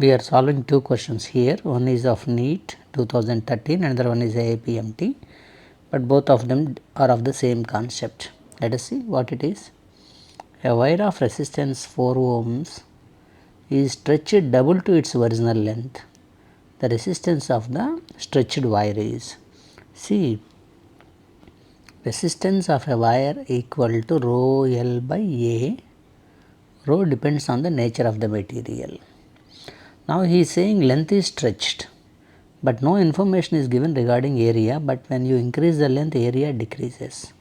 We are solving two questions here. One is of NEET 2013, another one is AIPMT, but both of them are of the same concept. Let us see what it is. A wire of resistance 4 ohms is stretched double to its original length. The resistance of the stretched wire is, see, resistance of a wire equal to rho L by A. Rho depends on the nature of the material. Now he is saying length is stretched, but no information is given regarding area, but when you increase the length, area decreases.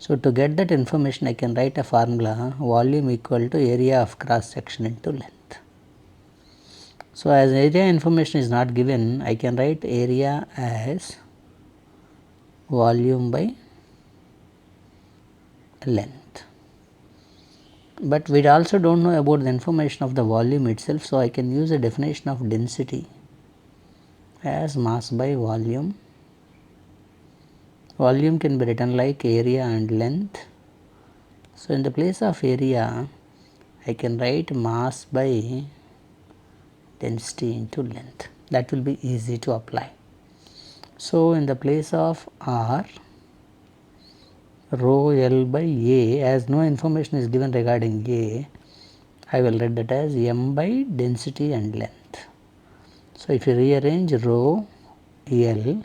So to get that information, I can write a formula, volume equal to area of cross section into length. So as area information is not given, I can write area as volume by length. But we also do not know about the information of the volume itself, so I can use a definition of density as mass by volume. Volume can be written like area and length. So in the place of area, I can write mass by density into length. That will be easy to apply. So in the place of R, rho L by A, as no information is given regarding A, I will write that as M by density and length. So if you rearrange rho L,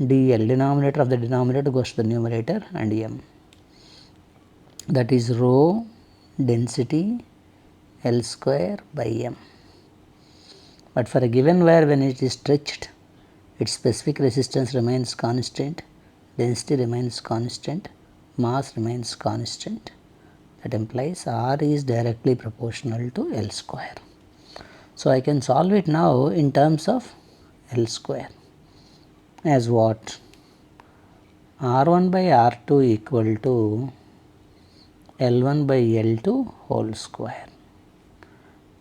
dl, denominator of the denominator goes to the numerator, and M, that is rho density L square by M. But for a given wire, when it is stretched, its specific resistance remains constant, density remains constant, mass remains constant. That implies R is directly proportional to L square. So I can solve it now in terms of L square as what? R1 by R2 equal to L1 by L2 whole square.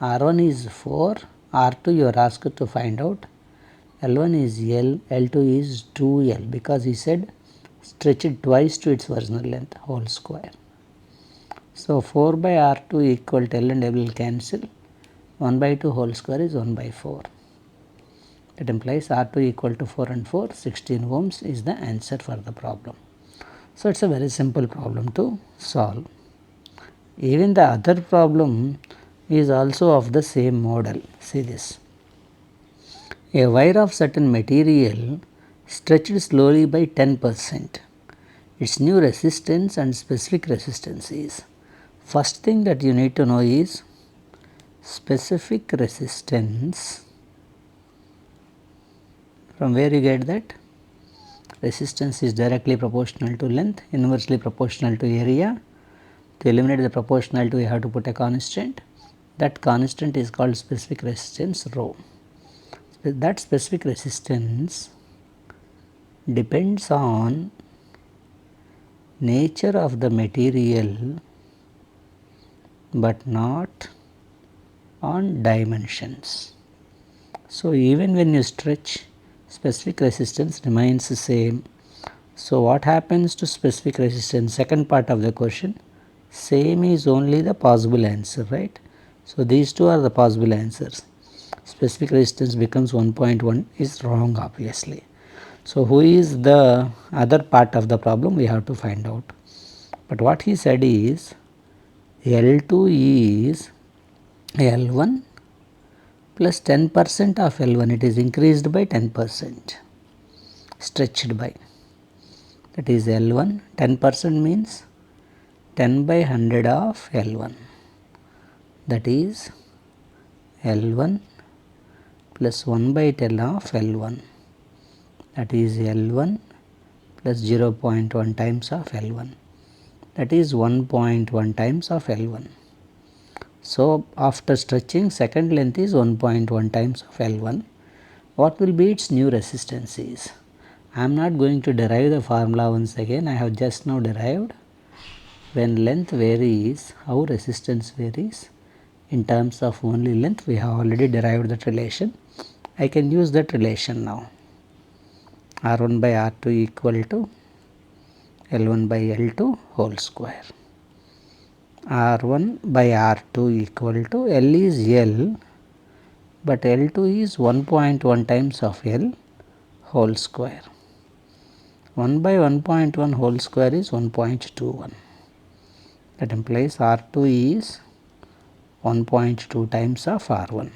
R1 is 4, R2 you are asked to find out, L1 is L, L2 is 2L, because he said stretch it twice to its original length whole square. So 4 by R2 equal to L and L will cancel, 1 by 2 whole square is 1 by 4. That implies R2 equal to 4 and 4, 16 ohms is the answer for the problem. So it is a very simple problem to solve. Even the other problem is also of the same model. See this. A wire of certain material stretched slowly by 10%. Its new resistance and specific resistance is. First thing that you need to know is specific resistance. From where you get that? Resistance is directly proportional to length, inversely proportional to area. To eliminate the proportionality, we have to put a constant. That constant is called specific resistance rho. That specific resistance depends on nature of the material, but not on dimensions. So even when you stretch, specific resistance remains the same. So what happens to specific resistance? Second part of the question, same is only the possible answer, right? So these two are the possible answers. Specific resistance becomes 1.1 is wrong, obviously. So who is the other part of the problem, we have to find out. But what he said is L2 is L1 plus 10% of L1, it is increased by 10%, stretched by, that is L1, 10% means 10 by 100 of L1, that is L1 plus 1 by 10 of L1, that is L1 plus 0.1 times of L1, that is 1.1 times of L1. So after stretching, second length is 1.1 times of L1. What will be its new resistance is? I am not going to derive the formula once again, I have just now derived. When length varies, how resistance varies? In terms of only length, we have already derived that relation. I can use that relation now. R1 by R2 equal to L1 by L2 whole square. R1 by R2 equal to L is L, but L2 is 1.1 times of L whole square. 1 by 1.1 whole square is 1.21. That implies R2 is 1.2 times of R1.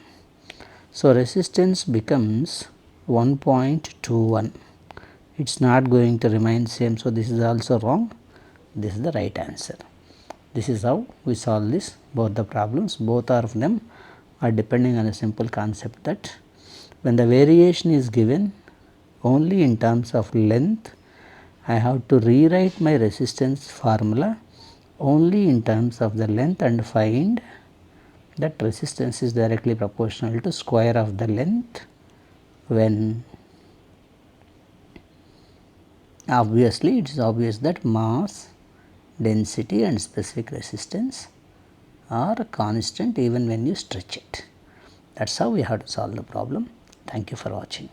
So, resistance becomes 1.21. It is not going to remain same. So, this is also wrong. This is the right answer. This is how we solve this both the problems. Both of them are depending on a simple concept that when the variation is given only in terms of length, I have to rewrite my resistance formula only in terms of the length and find that resistance is directly proportional to square of the length, when obviously it is obvious that mass, density and specific resistance are constant even when you stretch it. That is how we have to solve the problem. Thank you for watching.